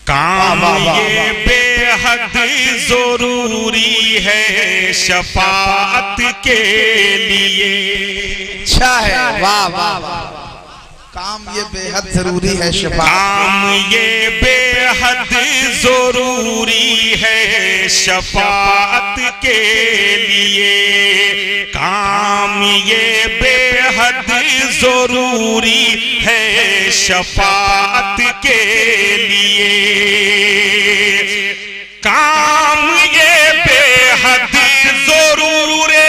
काम ये बेहद जरूरी है शफाअत के लिए। अच्छा है, वाह वाह वाह। काम ये बेहद जरूरी है शफाअत। काम ये बेहद जरूरी है शफाअत के लिए। काम ये बेहद जरूरी है शफाअत के लिए। काम ये बेहद जरूरी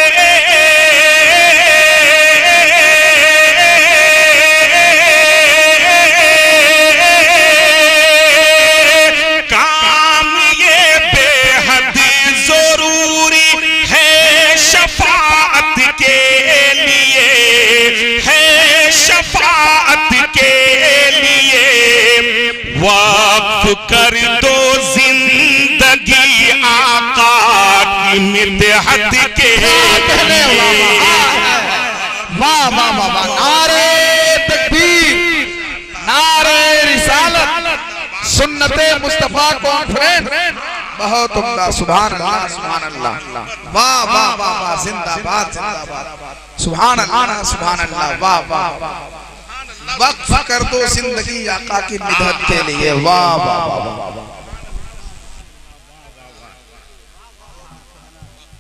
कर दो जिंदगी आका की मिदहत के लिए। वाह वाह वाह वाह। नारे तकबीर, नारे रिसालत, सुन्नते मुस्तफा कॉन्फ्रेंस। बहुत उम्दा, सुभान अल्लाह सुभान अल्लाह। वाह वाह वाह वाह, जिंदाबाद जिंदाबाद, सुभान अल्लाह सुभान अल्लाह। वाह वाह वाह। वक्फ कर दो जिंदगी आका की मिदहत के लिए। वाह वाह वाह।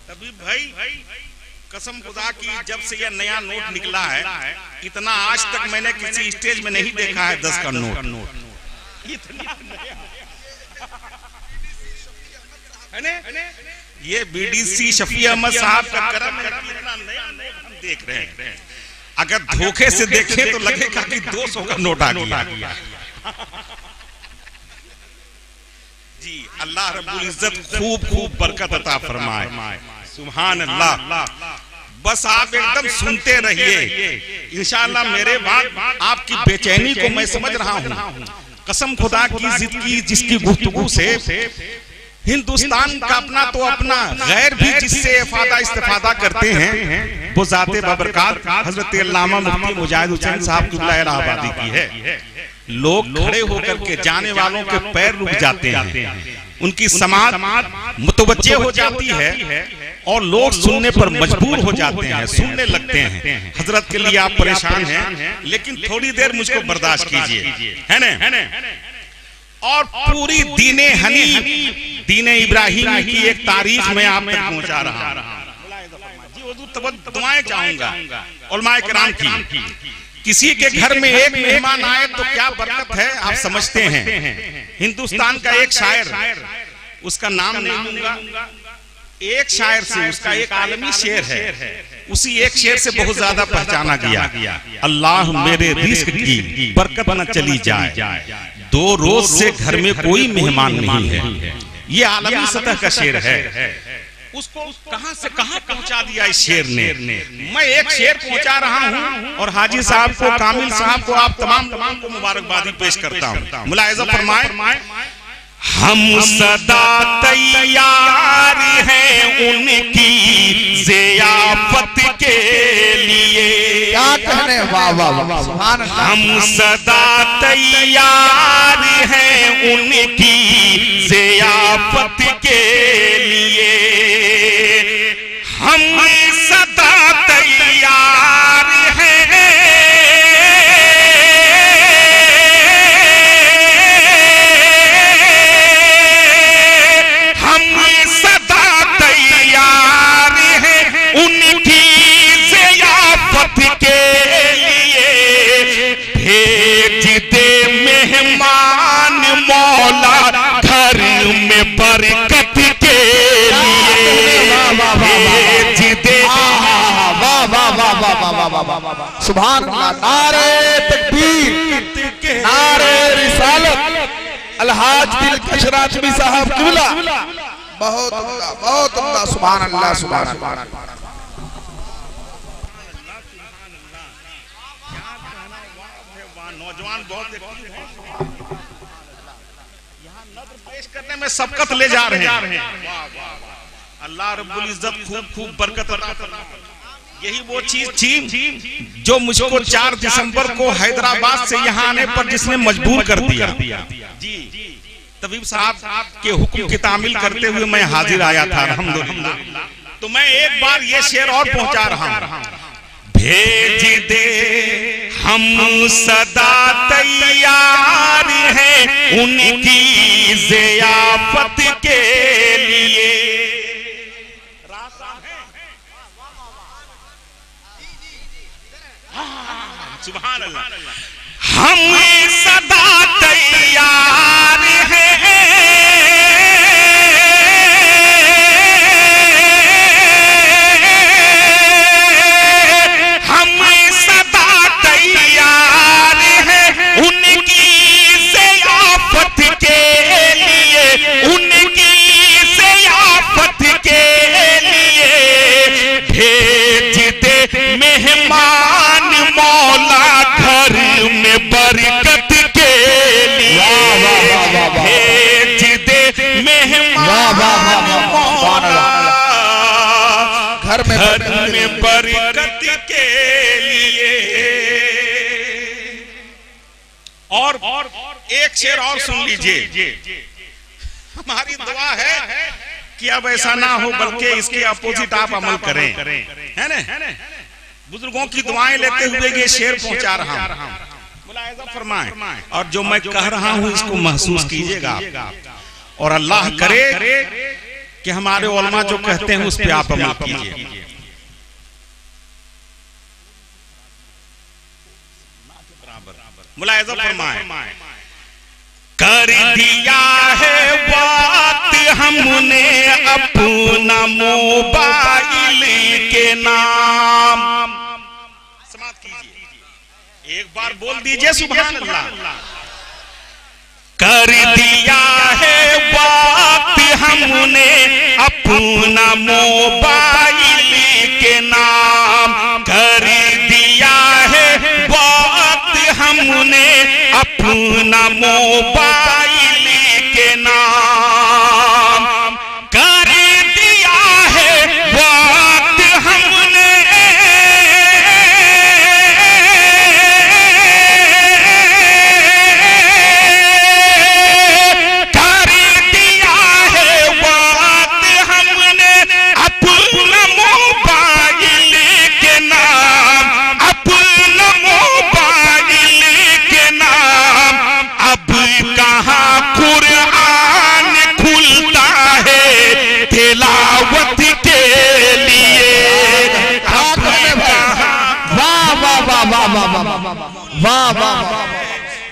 तभी भाई कसम खुदा की जब से यह नया नोट निकला है, इतना आज तक मैंने किसी स्टेज में नहीं देखा है 10 का नोट। ये बीडीसी शफी अहमद साहब का करम है, इतना नया नोट हम देख रहे हैं। अगर धोखे से देखें तो लगेगा कि 200 का नोट आ गया। जी अल्लाह रब्बुल इज्जत खूब खूब बरकत अता फरमाए। सुभान अल्लाह। बस आप एकदम सुनते रहिए, इंशाअल्लाह मेरे बाद आपकी बेचैनी को मैं समझ रहा हूँ। कसम खुदा की जिद की जिसकी गुफ्तगू से हिंदुस्तान का अपना तो अपना, गैर भी जिससे इस्तेफादा करते हैं वो ज़ाते बबरकात हजरत अल्लामा मुफ्ती मुजाहिद हुसैन साहब की इलाहाबादी की है। लोग खड़े होकर के जाने वालों के पैर रुक जाते हैं, उनकी समाज मुतवज्जे हो जाती है और लोग सुनने पर मजबूर हो जाते हैं, सुनने लगते हैं। हजरत के लिए आप परेशान हैं, लेकिन थोड़ी देर मुझको बर्दाश्त कीजिए, है ना। और पूरी दीने हनीफ, दीने इब्राहिम की एक तारीख में आप तक पहुंचा रहा हूं। दुआएं चाहूंगा उलमाए किराम की। किसी के घर में एक मेहमान आए तो क्या बरकत है आप समझते हैं। हिंदुस्तान का एक शायर, उसका नाम नहीं लूंगा, एक शायर से, उसका एक आलमी शेर है, उसी एक शेर से बहुत ज्यादा पहचाना गया। अल्लाह मेरे रिस्क की बरकत न चली जाए, 2 रोज से घर में कोई मेहमान नहीं है। ये आलमी सतह का शेर है। उसको कहां से कहां पहुंचा दिया इस शेर ने। मैं एक शेर पहुंचा रहा हूं और हाजी साहब को, कामिल साहब को, आप तमाम को मुबारकबादी पेश करता हूं। मुलाहिजा फरमाए। हम सदा तैयार हैं उनकी ज़ियाफत के लिए। क्या कहने, वाह वाह वाह, सुभान अल्लाह। हम सदा तैयार हैं उनकी ज़ियाफत के लिए। हम सदा तैयार हैं, हम सदा तैयार हैं उनकी ज़ियाफत के लिए। भेज दे मेहमान मौला घर में बरकत के लिए। भेज दे, वाह वाह वाह वाह वाह वाह, सुभान अल्लाह। नारे तकबीर, नारे रिसालत, अलहाज दिलकश राजवी साहब किबला। बहुत उम्दा, बहुत उम्दा, सुभान अल्लाह सुभान अल्लाह। नौजवान बहुत यहाँ नज़र पेश करने में सबकत ले जा रहे हैं। अल्लाह रब्बुल इज्जत खूब खूब बरकत अता फरमाए। यही वो चीज थी जो मुझको 4 दिसंबर को हैदराबाद से यहाँ आने पर जिसने मजबूर कर दिया जी, तबीब साहब के हुक्म की तामील करते हुए मैं हाजिर आया था अल्हम्दुलिल्लाह। तो मैं एक बार ये शेर और पहुंचा रहा हूं, भेज दे हम सदा तैयार हैं उनकी ज़ियाफत के लिए। सुभान अल्लाह। हम सदा तैयार हैं बरकत के लिए, भेज दे मेहमान मौला घर में बरकत के लिए। और एक शेर और सुन लीजिए, हमारी दुआ है कि अब ऐसा ना हो बल्कि इसके अपोजिट आप अमल करें, है ना। बुजुर्गों की दुआएं लेते हुए ये शेर पहुंचा रहा हूं, मुलाहिजा फरमाएं। और जो मैं कह रहा हूं इसको महसूस कीजिएगा और अल्लाह करे कि हमारे उलमा जो कहते हैं उस पे आप अमल कीजिए। मुलाहिजा फरमाएं। कर दिया है बात हमने अपना मोबाइल के नाम, समाप्त कीजिए, एक बार बोल दीजिए सुभान अल्लाह। कर दिया है बात हमने अपना मोबाइल के नाम, कर दिया है बात हमने अपना मोबाइल के नाम, कर दिया है बात हमने वाह वाह,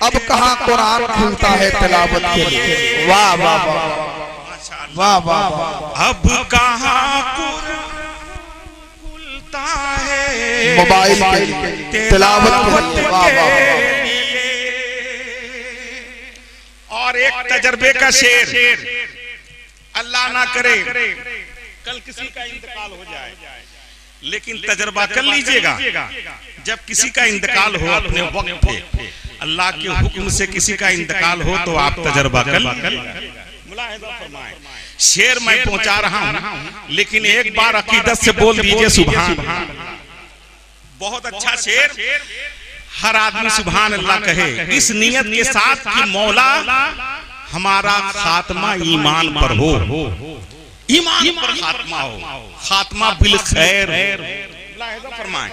अब कहाँ कुरान खुलता है तिलावत के लिए। वाह वाह वाह वाह वाह, अब कहाँ खुलता है मोबाइल के लिए तिलावत के लिए। वाह वाह। और एक तजर्बे का शेर, अल्लाह ना करे कल किसी का इंतकाल हो जाए, लेकिन तजर्बा कर लीजिएगा, जब किसी का इंतकाल हो अपने वक्त पे, अल्लाह के हुक्म से किसी का इंतकाल हो तो आप तजर्बा कर मुलाहिजा फरमाएं। शेर मैं पहुंचा रहा हूं, लेकिन एक बार अकीदत से बोल दीजिए सुभान। बहुत अच्छा शेर, हर आदमी सुभान अल्लाह कहे इस नियत के साथ कि मौला हमारा खात्मा ईमान पर हो, ईमान पर खात्मा हो, खात्मा बिल खैर। फरमाएं,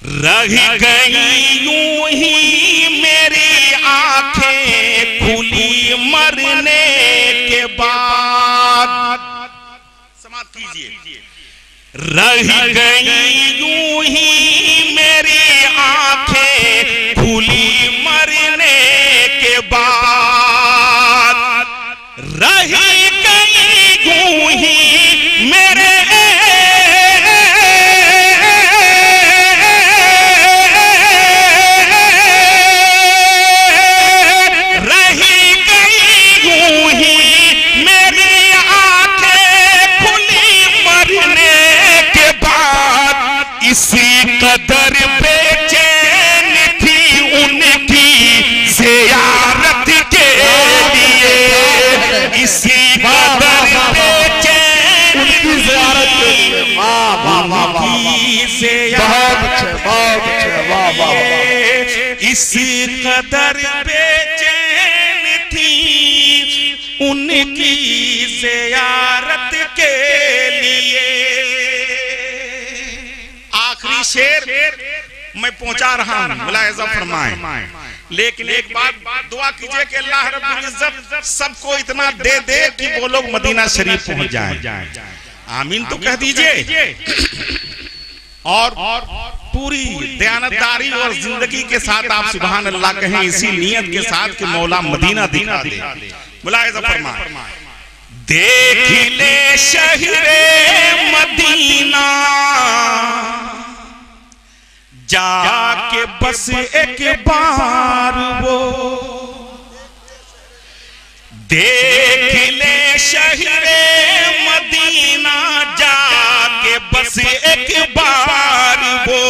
रह गई यूं ही मेरी आंखें खुली मरने के बाद, समाप्त कीजिए। रह गई यूं ही मेरी आंखें खुली मरने के बाद, रह गई यूं ही मेरे इसी कदर बेचैन इस कदर बेचैन थी उनकी ज़ियारत के लिए। आखिरी शेर मैं पहुंचा रहा हूं, मुलाहिज़ा फरमाएं। लेकिन एक बात दुआ कीजिए कि अल्लाह रब्बुल इज्जत सबको इतना दे दे कि वो लोग मदीना शरीफ पहुंच जाएं। आमीन तो कह दीजिए। और पूरी दयानतदारी और जिंदगी के साथ आप सुभान अल्लाह कहें, इसी नियत के साथ कि मौला मदीना दिखा दे। मुलाहिज़ा फरमाएं। देख ले शहरे मदीना जाके बस एक बार वो, देख ले शहरे मदीना जाके बस एक बार वो,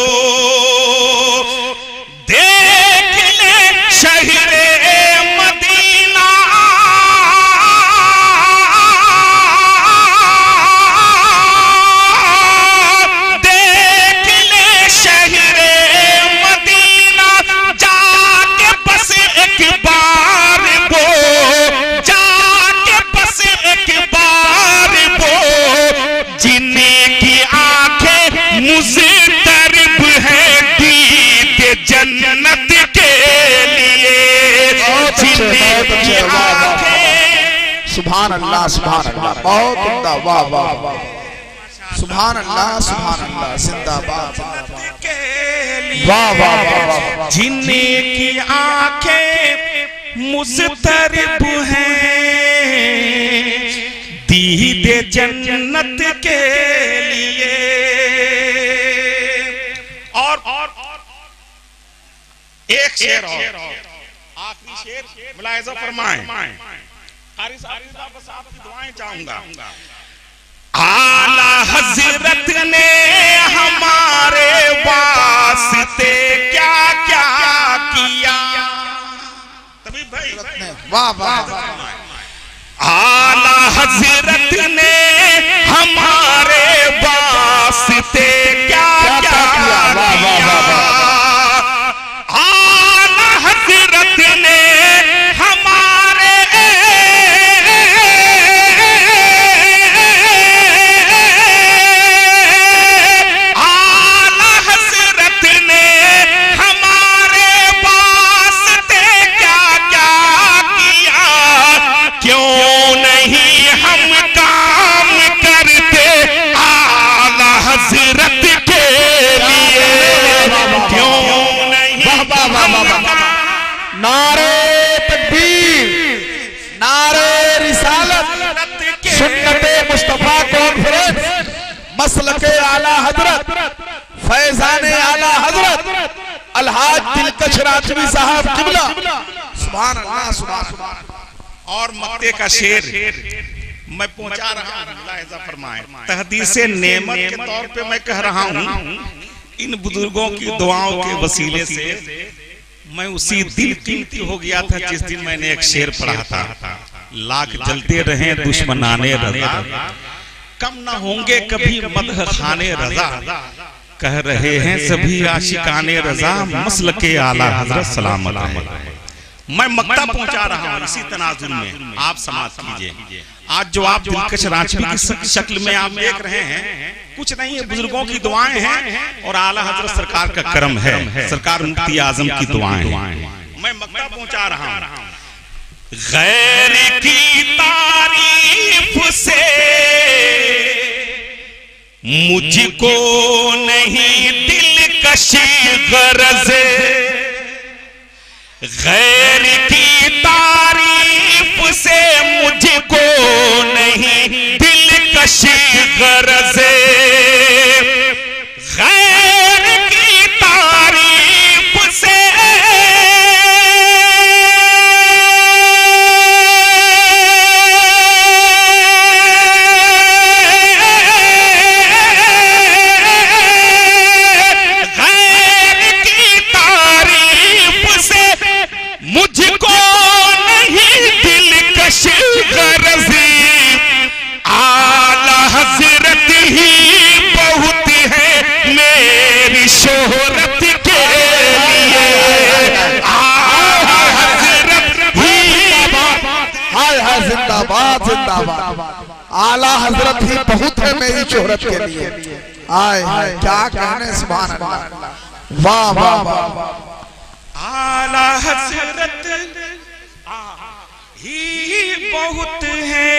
देख ले शहरे मदीना जन्नत के लिए। सुभान अल्लाह सुभान अल्लाह, बहुत उम्दा, वाह वाह वाह, सुभान अल्लाह जिंदाबाद, वाह वाह वाह। जिनकी आंखें मुस्तरिब हैं दीदे जन्नत के लिए। और एक शेर और, आखिरी शेर मुलाहिज़ा फरमाएं। हारिस बस आपकी दुआएं चाहूंगा। आला हजरत ने हमारे वास्ते क्या क्या किया। तभी भाई वाह वाह। आला हजरत ने हमारे वास्ते क्या क्या किया। आला हजरत ने हमारे आला हजरत ने हमारे वास्ते क्या क्या किया। क्यों नहीं हम काम करते आला हजरत के लिए। क्यों नारे तकबीर, नारे रिसालत, सुन्नते मुस्तफा कॉन्फ्रेंस, मसलके आला हजरत, फैजाने आला हजरत अलहाज दिलकश राजवी साहब किबला। सुभान अल्लाह सुभान अल्लाह। और मक्ते का शेर मैं पहुंचा रहा हूं, मुलाहिज़ा फरमाएं। तहदीसे नेमत के तौर पे मैं कह रहा हूं, इन बुजुर्गों की दुआओं के वसीले से मैं उसी दिल कीमती हो गया था जिस दिन मैंने एक शेर पढ़ा था। लाख जलते रहे दुश्मनाने रजा, कम न होंगे कभी मदह खाने रजा। कह रहे हैं सभी आशिकाने रजा, मसलके आला हजरत सलामत रहे। मैं मक्ता पहुंचा रहा हूं इसी तनाजुर में, आप समाप्त कीजिए। आज जो आप दिलकश राजवी की शक्ल में आप देख रहे हैं, कुछ नहीं है, बुजुर्गों की दुआएं हैं और आला हजरत सरकार का करम है, सरकार मुफ्ती आजम की दुआएं हैं। मैं मक्ता पहुंचा रहा हूं। गैर की तारीफ से मुझको नहीं दिलकश गरज, गैर की तारीफ से मुझको नहीं दिलकश गरज। गैर की तारीफ से मुझको नहीं दिलकश गरज। आला हजरत ही जिंदाबाद। आला हजरत ही बहुत है मेरी शोहरत के लिए। आए हाय क्या कहने, सुभान अल्लाह, वाह वाह वाह। आला हजरत ही बहुत है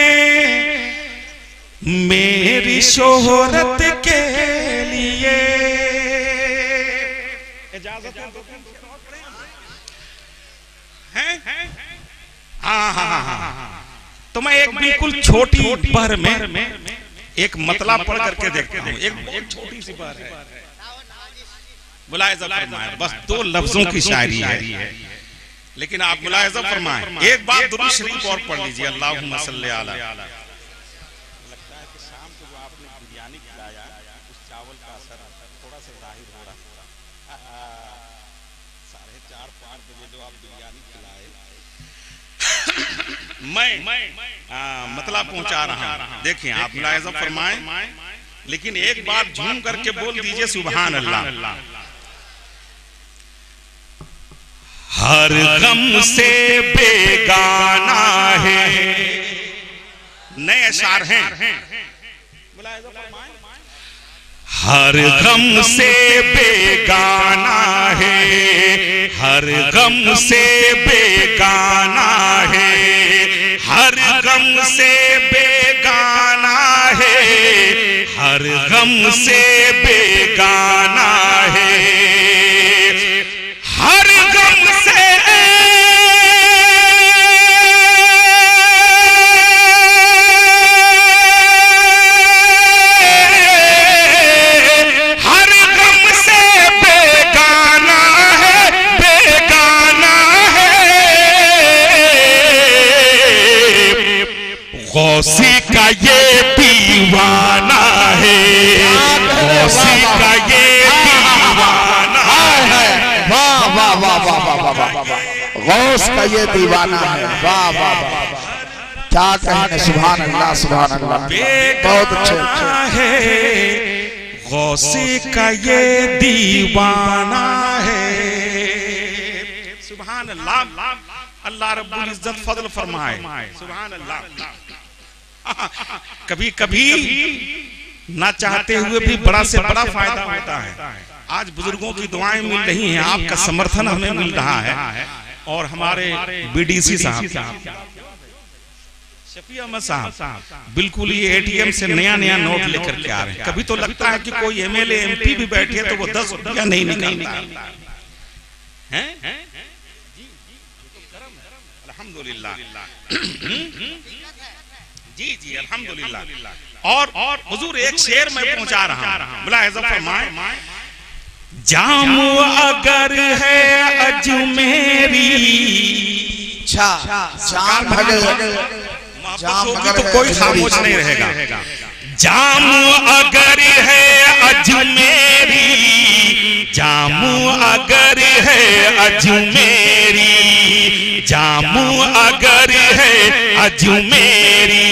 मेरी शोहरत के लिए। इजाजत है? हाँ। तो मैं एक बिल्कुल छोटी बहर में एक मतला पढ़ करके देखता हूँ। एक बहुत छोटी सी बहर है, मुलाहिजा फरमाएं, बस 2 लफ्जों की शायरी है, लेकिन आप मुलाहिजा फरमाएं। एक बार दुरूद शरीफ और पढ़ लीजिए, अल्लाहुम्मा सल्ली अला। लगता है कि शाम को जो आपने बिरयानी खिलाया उस चावल का असर थोड़ा सा जाहिर हो रहा। 4:30-5 बजे जो आप बिरयानी खिलाए, मैं मतलब पहुंचा रहा हूं। देखिए आप मुलाहिजा फरमाएं, लेकिन एक बार झूम करके बोल दीजिए सुभान अल्लाह। हर गम से बेगाना है, नए अशार हैं। हर गम से बेगाना है, हर गम से बेगाना है, हर गम से बेगाना है, हर गम से बेगाना है, हर गम से गौसी का ये दीवाना है, गौसी का ये दीवाना है। वाह वाह वाह वाह वाह वाह वाह, गौस का ये दीवाना है, वाह वाह वाह, क्या कहने, सुभान अल्लाह सुभान अल्लाह, बहुत अच्छे है। गौसी का ये दीवाना है, सुभान अल्लाह। अल्लाह रब्बुल इज्जत फजल फरमाए, सुभान अल्लाह। कभी कभी ना चाहते हुए भी बड़ा से बड़ा फायदा होता है। आज बुजुर्गों की दुआएं मिल रही हैं, आपका समर्थन हमें मिल रहा है, और हमारे बीडीसी साहब शफी अहमद साहब बिल्कुल ये एटीएम से नया नया नोट लेकर के आ रहे हैं। कभी तो लगता है कि कोई एमएलए एमपी भी बैठे तो वो 10 रुपया नहीं निकालता है। अल्हम्दुलिल्लाह, जी जी अल्हम्दुलिल्लाह। और हुजूर एक शेर में पहुंचा रहा हूं, मुलाहिजा फरमाएं। जाम अगर है अजमेरी, जाम होगी तो कोई खामोश नहीं रहेगा। जाम अगर है अजमेरी, जामू अगर है अजमेरी, जामू अगर है अजमेरी,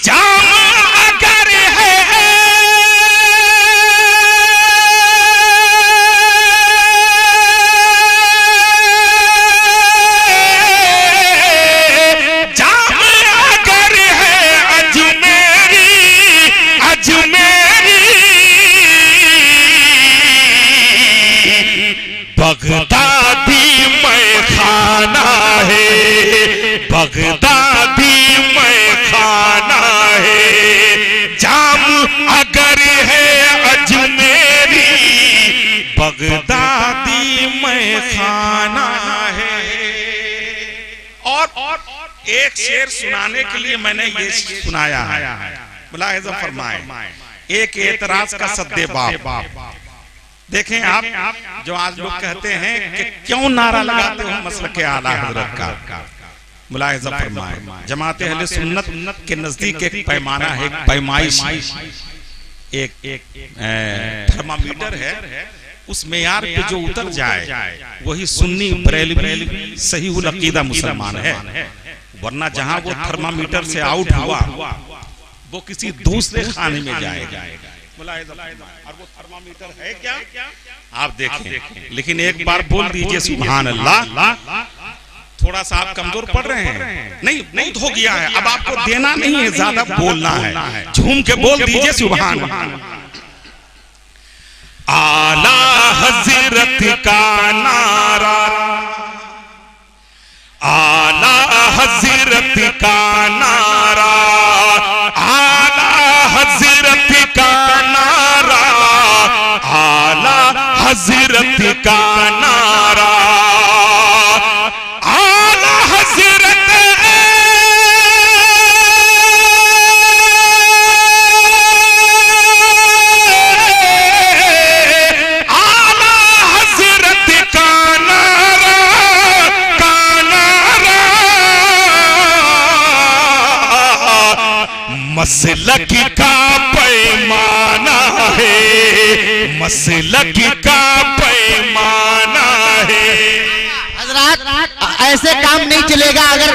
जाम अगर है जाम अगर है अजमेरी, अजमेरी बगदादी मैं खाना है, बगदादी मैं खाना है, जाम अगर है अजमेरी, बगदादी मैं खाना है। और एक शेर सुनाने के लिए मैंने ये सुनाया है, मुलाहिजा फरमाए। एक एतराज का सद्दे बाप। देखें आप जो आज लोग कहते हैं कि क्यों नारा लगाते हो मसलक के आला हजरत का, मुलाहिजा फरमाए। जमात अहले सुन्नत के नजदीक एक पैमाना है, एक पैमाइश, एक थर्मामीटर है, उस मेयार पे जो उतर जाए वही सुन्नी बरेलवी सहीहुल अकीदा मुसलमान है। वरना जहां वो थर्मामीटर से आउट हुआ वो किसी दूसरे खाने में जाएगा। और वो थर्मामीटर है क्या आप देखें, लेकिन एक बार बोल दीजिए सुभान अल्लाह, थोड़ा सा आप कमजोर पड़ रहे हैं, नहीं बहुत हो गया है, अब आपको देना नहीं है, ज्यादा बोलना है, झूम के बोल दीजिए सुभान अल्लाह। आला हजरत का नारा, आला हजरत का नारा, आला हजरत का नारा, आला हजरत का नारा, आला हजरत, आला हजरत का नारा, का नारा, मसलक का पैमाना है, मसलक का पैमाना है। ऐसे काम नहीं चलेगा। अगर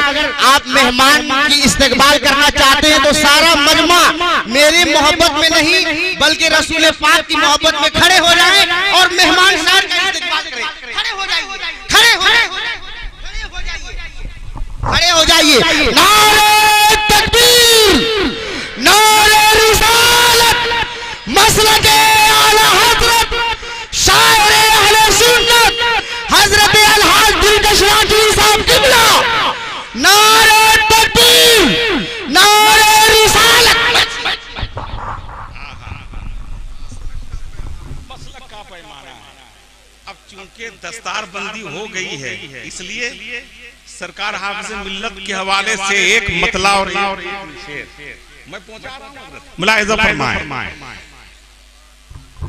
आप मेहमान की इस्तकबाल करना चाहते हैं तो सारा मजमा मेरी मोहब्बत में नहीं बल्कि रसूल पाक की मोहब्बत में खड़े हो जाएं और मेहमान साहब का इस्तकबाल करें। खड़े हो जाइए, खड़े हो जाइए। नारे तकबीर, नारे रिसालत, मसलके आला हजरत, शायर अहले सुन्नत हजरत अलहाज दिलकश राठी साहब किबला, नारे तकबीर, नारे रिसालत। मसलक का पैमाना। अब चूंकि दस्तारबंदी हो गई है, इसलिए सरकार हाफिज़ मिल्लत के हवाले से एक मतला और एक शेर मैं पहुंचा रहा हूं, मुलाहिज़ा फरमाएं,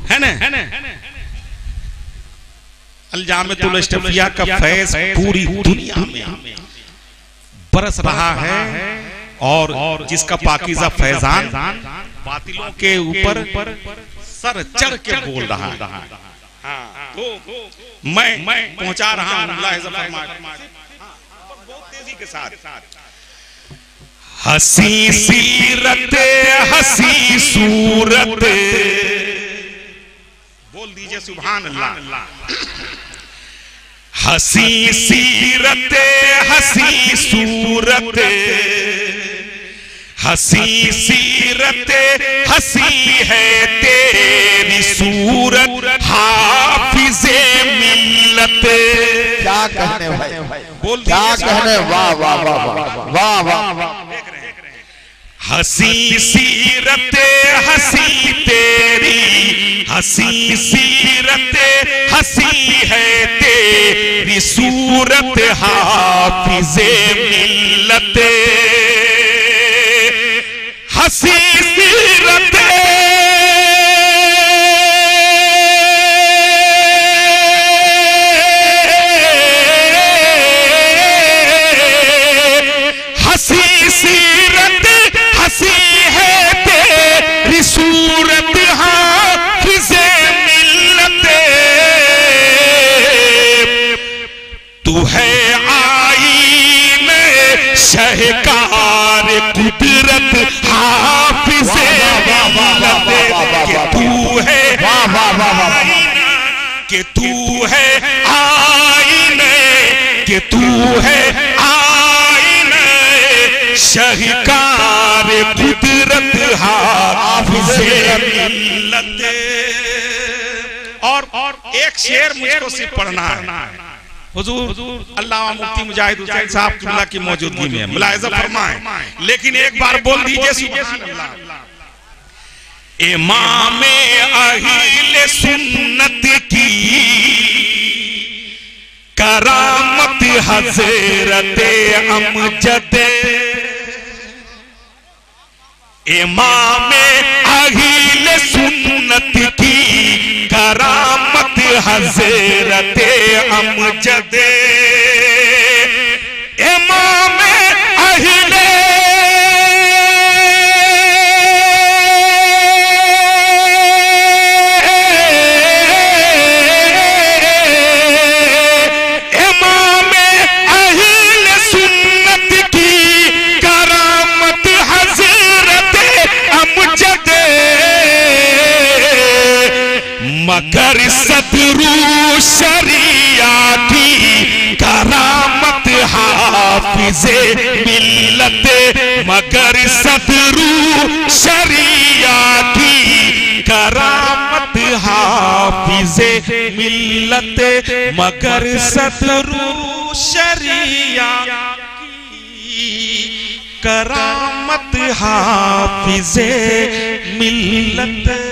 है ना? अल-जामिअतुल इस्तिफ़िया का फैज़ पूरी दुनिया में बरस रहा है और जिसका पाकीज़ा फैज़ान बातिलों के ऊपर सर चढ़ के बोल रहा है। तो मैं पहुंचा रहा हूं, मुलाहिज़ा फरमाएं बहुत तेजी के साथ। हसी सीरत, हसी सूरत, बोल दीजिए सुभान अल्लाह। हसी सीरत, हसी सूरत, हसी सीरत, हसी है तेरी सूरत, हाफिज़े मिल्लत। क्या कहने भाई, बोल क्या कहने, वाह वाह वाह वाह वाह वाह। हसी सीरत, हसी तेरी, हसी सीरत, हसी है तेरी सूरत, हाफिज़े मिल्लत। हसी सीरत, हसी सीरत, हसी है तेरी सूरत, हाफिज़े मिल्लत। तू है आईने शहकार कुदरत, हाफिज़े मिल्लत। कि तू है आईना, कि तू है आईने, कि तू है आईने शहकार कुदरत, हाफिज़े मिल्लत। और एक शेर मुझको सिर्फ पढ़ना है। हुजूर अल्लामा मुफ्ती मुजाहिद हुसैन साहब किबला की मौजूदगी में, मुलाहिज़ा फरमाएं, लेकिन एक बार बोल दीजिए सुभान अल्लाह। इमाम अहीले सुन्नत की करामत हज़रत अमजद, इमाम अहीले सुन्नत की करामत हज़रत अमजद, इमाम अहीले मगर सदरू शरिया की हाफिजे मिल्लत मगर सदरू शरिया की करामत, हाफिजे मिल्लत मगर सदरू शरिया की करामत, हाफिजे मिल्लत